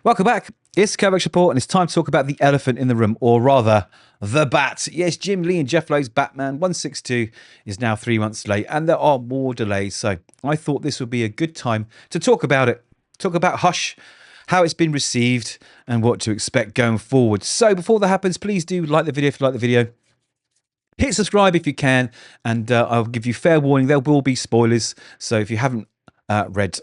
Welcome back. It's Kovacs Report, and it's time to talk about the elephant in the room, or rather, the bat. Yes, Jim Lee and Jeph Loeb's Batman 162 is now 3 months late, and there are more delays. So I thought this would be a good time to talk about it. Talk about Hush, how it's been received, and what to expect going forward. So before that happens, please do like the video if you like the video. Hit subscribe if you can, and I'll give you fair warning, there will be spoilers. So if you haven't read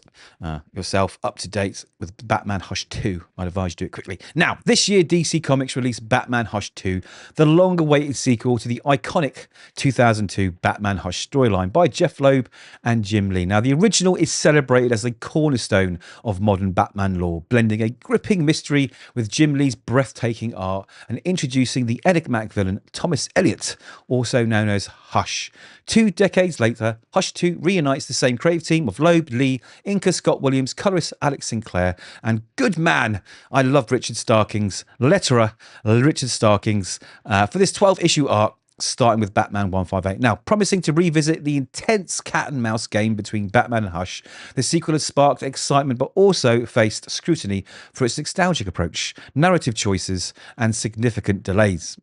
yourself up to date with Batman Hush 2, I'd advise you do it quickly. Now, this year DC Comics released Batman Hush 2, the long-awaited sequel to the iconic 2002 Batman Hush storyline by Jeph Loeb and Jim Lee. Now, the original is celebrated as a cornerstone of modern Batman lore, blending a gripping mystery with Jim Lee's breathtaking art and introducing the enigmatic villain Thomas Elliot, also known as Hush. 2 decades later, Hush 2 reunites the same creative team of Loeb, Lee, inker Scott Williams, colorist Alex Sinclair, and good man, I love Richard Starkings, letterer Richard Starkings, for this 12-issue arc, starting with Batman 158. Now, promising to revisit the intense cat and mouse game between Batman and Hush, the sequel has sparked excitement but also faced scrutiny for its nostalgic approach, narrative choices, and significant delays.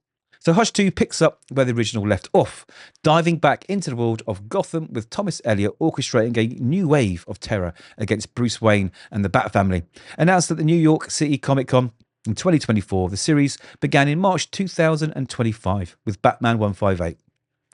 So Hush 2 picks up where the original left off, diving back into the world of Gotham with Thomas Elliot orchestrating a new wave of terror against Bruce Wayne and the Bat family. Announced at the New York City Comic Con in 2024, the series began in March 2025 with Batman 158.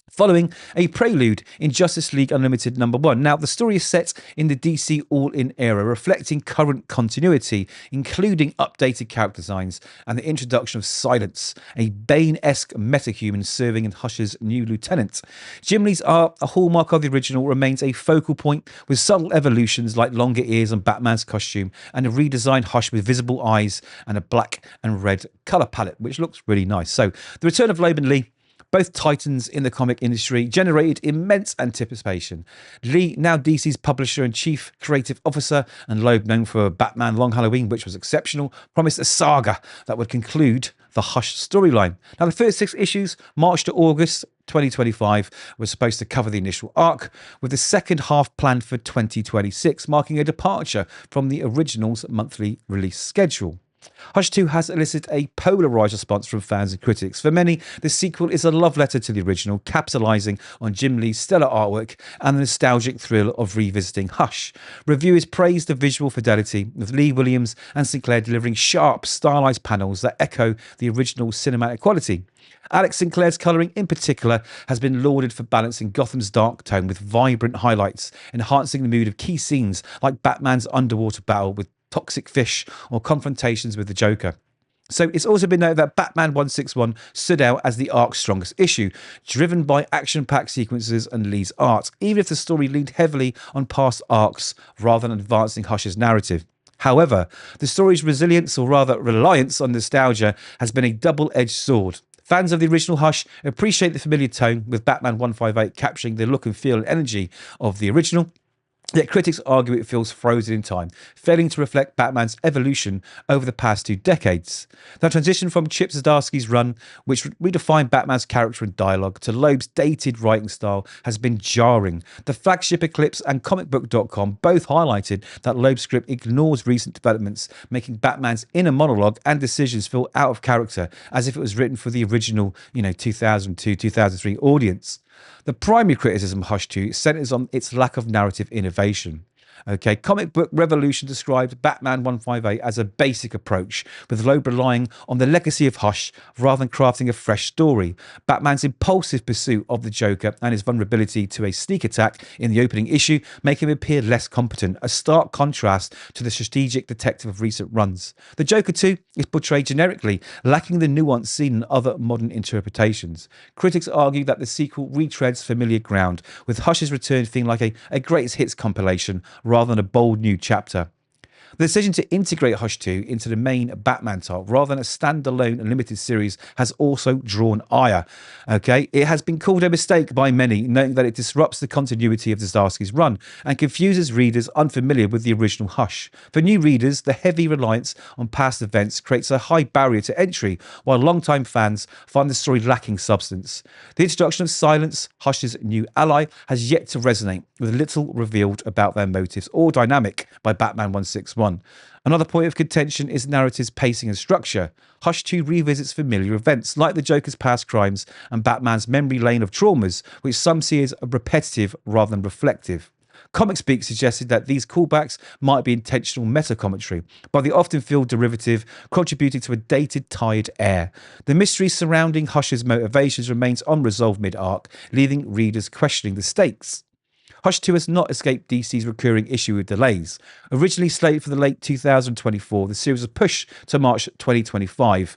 Following a prelude in Justice League Unlimited #1. Now, the story is set in the DC All-In era, reflecting current continuity, including updated character designs and the introduction of Silence, a Bane-esque metahuman serving in Hush's new lieutenant. Jim Lee's art, a hallmark of the original, remains a focal point, with subtle evolutions like longer ears on Batman's costume and a redesigned Hush with visible eyes and a black and red colour palette, which looks really nice. So, the return of Loeb and Lee, both titans in the comic industry, generated immense anticipation. Lee, now DC's publisher and chief creative officer, and Loeb, known for Batman Long Halloween, which was exceptional, promised a saga that would conclude the Hush storyline. Now, the first 6 issues, March to August 2025, were supposed to cover the initial arc, with the second half planned for 2026, marking a departure from the original's monthly release schedule. Hush 2 has elicited a polarised response from fans and critics. For many, the sequel is a love letter to the original, capitalising on Jim Lee's stellar artwork and the nostalgic thrill of revisiting Hush. Reviewers praised the visual fidelity, with Lee, Williams and Sinclair delivering sharp, stylised panels that echo the original cinematic quality. Alex Sinclair's colouring in particular has been lauded for balancing Gotham's dark tone with vibrant highlights, enhancing the mood of key scenes like Batman's underwater battle with toxic fish or confrontations with the Joker. So it's also been noted that Batman 161 stood out as the arc's strongest issue, driven by action-packed sequences and Lee's art, even if the story leaned heavily on past arcs rather than advancing Hush's narrative. However, the story's resilience, or rather reliance on nostalgia, has been a double-edged sword. Fans of the original Hush appreciate the familiar tone, with Batman 158 capturing the look and feel and energy of the original. Yet critics argue it feels frozen in time, failing to reflect Batman's evolution over the past 2 decades. The transition from Chip Zdarsky's run, which redefined Batman's character and dialogue, to Loeb's dated writing style has been jarring. The flagship Eclipse and comicbook.com both highlighted that Loeb's script ignores recent developments, making Batman's inner monologue and decisions feel out of character, as if it was written for the original, 2002-2003 audience. The primary criticism of Hush 2 centres on its lack of narrative innovation. Comic Book Revolution described Batman 158 as a basic approach, with Loeb relying on the legacy of Hush rather than crafting a fresh story. Batman's impulsive pursuit of the Joker and his vulnerability to a sneak attack in the opening issue make him appear less competent, a stark contrast to the strategic detective of recent runs. The Joker too is portrayed generically, lacking the nuance seen in other modern interpretations. Critics argue that the sequel retreads familiar ground, with Hush's return feeling like a greatest hits compilation rather than a bold new chapter. The decision to integrate Hush 2 into the main Batman title rather than a standalone and limited series has also drawn ire. It has been called a mistake by many, noting that it disrupts the continuity of Zdarsky's run and confuses readers unfamiliar with the original Hush. For new readers, the heavy reliance on past events creates a high barrier to entry, while long-time fans find the story lacking substance. The introduction of Silence, Hush's new ally, has yet to resonate, with little revealed about their motives or dynamic by Batman 161. 1. Another point of contention is narrative's pacing and structure. Hush 2 revisits familiar events, like the Joker's past crimes and Batman's memory lane of traumas, which some see as repetitive rather than reflective. Comic Speak suggested that these callbacks might be intentional meta-commentary, but they often feel derivative, contributing to a dated, tired air. The mystery surrounding Hush's motivations remains unresolved mid-arc, leaving readers questioning the stakes. Hush 2 has not escaped DC's recurring issue with delays. Originally slated for the late 2024, the series was pushed to March 2025,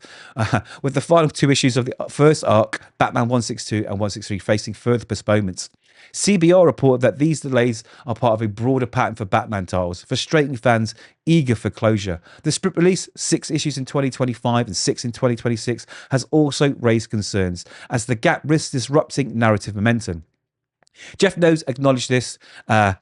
with the final 2 issues of the first arc, Batman 162 and 163, facing further postponements. CBR reported that these delays are part of a broader pattern for Batman titles, frustrating fans eager for closure. The sprint release, 6 issues in 2025 and 6 in 2026, has also raised concerns, as the gap risks disrupting narrative momentum. Jeph knows acknowledged this, and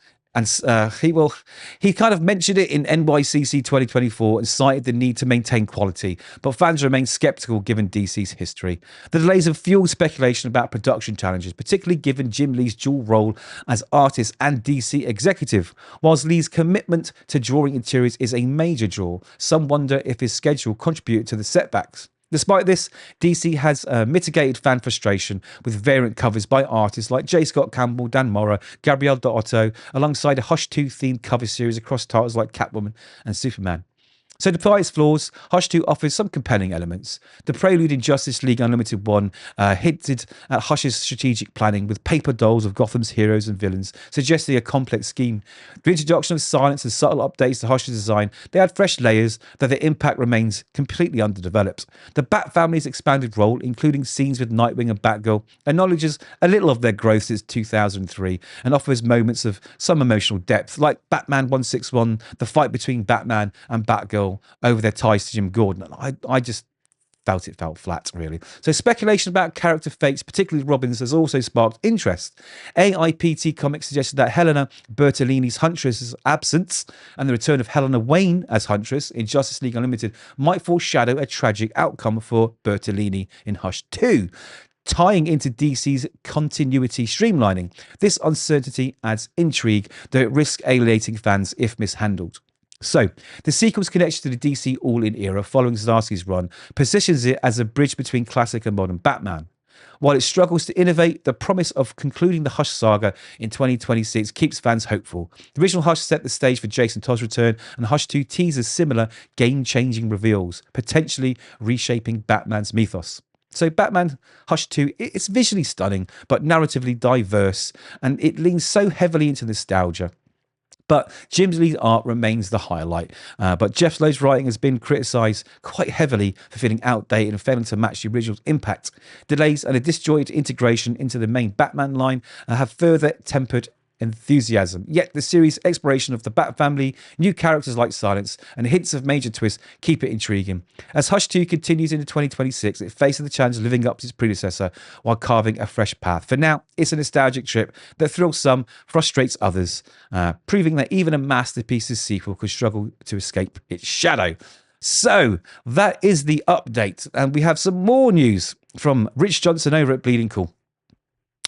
he kind of mentioned it in NYCC 2024 and cited the need to maintain quality, but fans remain skeptical given DC's history. The delays have fueled speculation about production challenges, particularly given Jim Lee's dual role as artist and DC executive. Whilst Lee's commitment to drawing interiors is a major draw, some wonder if his schedule contributed to the setbacks. Despite this, DC has mitigated fan frustration with variant covers by artists like J. Scott Campbell, Dan Morrow, Gabrielle Dotto, alongside a Hush 2 themed cover series across titles like Catwoman and Superman. So despite its flaws, Hush 2 offers some compelling elements. The prelude in Justice League Unlimited 1 hinted at Hush's strategic planning with paper dolls of Gotham's heroes and villains, suggesting a complex scheme. The introduction of silence and subtle updates to Hush's design, they add fresh layers, though their impact remains completely underdeveloped. The Bat family's expanded role, including scenes with Nightwing and Batgirl, acknowledges a little of their growth since 2003 and offers moments of some emotional depth, like Batman 161, the fight between Batman and Batgirl over their ties to Jim Gordon. I just felt it felt flat, really. So speculation about character fates, particularly Robin's, has also sparked interest. AIPT Comics suggested that Helena Bertolini's Huntress's absence and the return of Helena Wayne as Huntress in Justice League Unlimited might foreshadow a tragic outcome for Bertolini in Hush 2. Tying into DC's continuity streamlining, this uncertainty adds intrigue, though it risks alienating fans if mishandled. So, the sequel's connection to the DC All-In era following Zdarsky's run positions it as a bridge between classic and modern Batman. While it struggles to innovate, the promise of concluding the Hush saga in 2026 keeps fans hopeful. The original Hush set the stage for Jason Todd's return, and Hush 2 teases similar game-changing reveals, potentially reshaping Batman's mythos. So Batman Hush 2, it's visually stunning, but narratively diverse, and it leans so heavily into nostalgia. But Jim Lee's art remains the highlight. But Jeph Loeb's writing has been criticised quite heavily for feeling outdated and failing to match the original's impact. Delays and a disjointed integration into the main Batman line have further tempered enthusiasm. Yet the series' exploration of the Bat family, new characters like Silence, and hints of major twists keep it intriguing. As Hush 2 continues into 2026, it faces the challenge of living up to its predecessor while carving a fresh path. For now, it's a nostalgic trip that thrills some, frustrates others, proving that even a masterpiece's sequel could struggle to escape its shadow. So that is the update, and we have some more news from Rich Johnson over at Bleeding Cool.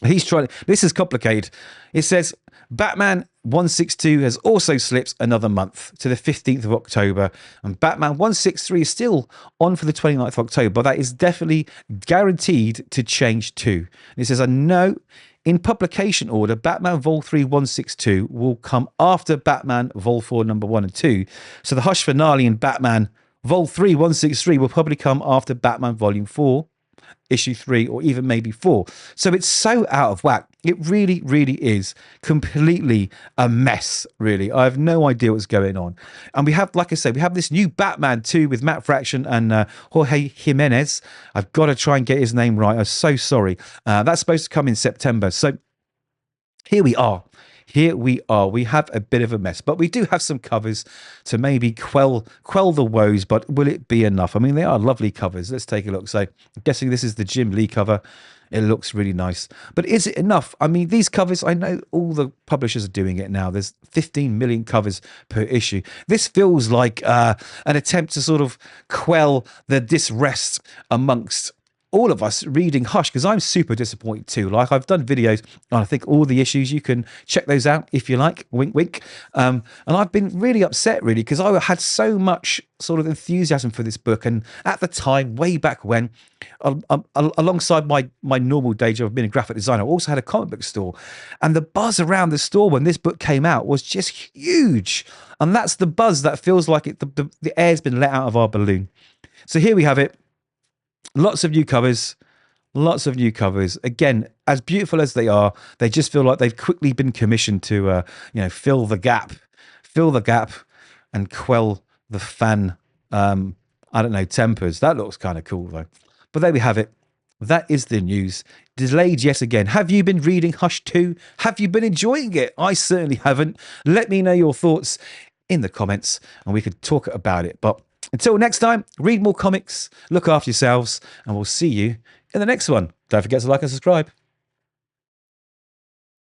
He's trying. This is complicated. It says Batman 162 has also slipped another month to the 15th of October, and Batman 163 is still on for the 29th of October, but that is definitely guaranteed to change too. And it says, I know in publication order, Batman Vol 3 162 will come after Batman Vol 4 number 1 and 2. So the Hush finale in Batman Vol 3 163 will probably come after Batman Volume 4. Issue 3 or even maybe 4. So it's so out of whack. It really, really is completely a mess, really. I have no idea what's going on. And we have, like I said, we have this new Batman 2 with Matt Fraction and Jorge Jimenez. I've got to try and get his name right. I'm so sorry. That's supposed to come in September. So here we are. Here we are. We have a bit of a mess, but we do have some covers to maybe quell the woes, but will it be enough? I mean, they are lovely covers. Let's take a look. So I'm guessing this is the Jim Lee cover. It looks really nice, but is it enough? I mean, these covers, I know all the publishers are doing it now. There's 15 million covers per issue. This feels like an attempt to sort of quell the disrest amongst all of us reading Hush, because I'm super disappointed too. Like, I've done videos on, I think, all the issues. You can check those out if you like, wink wink. And I've been really upset, really, because I had so much sort of enthusiasm for this book, and at the time, way back when, alongside my normal day job of being a graphic designer, I also had a comic book store, and the buzz around the store when this book came out was just huge. And that's the buzz that feels like the air's been let out of our balloon. So here we have it. Lots of new covers. Lots of new covers. Again, as beautiful as they are, they just feel like they've quickly been commissioned to, fill the gap, and quell the fan, tempers. That looks kind of cool though. But there we have it. That is the news. Delayed yet again. Have you been reading Hush 2? Have you been enjoying it? I certainly haven't. Let me know your thoughts in the comments and we could talk about it. But until next time, read more comics, look after yourselves, and we'll see you in the next one. Don't forget to like and subscribe.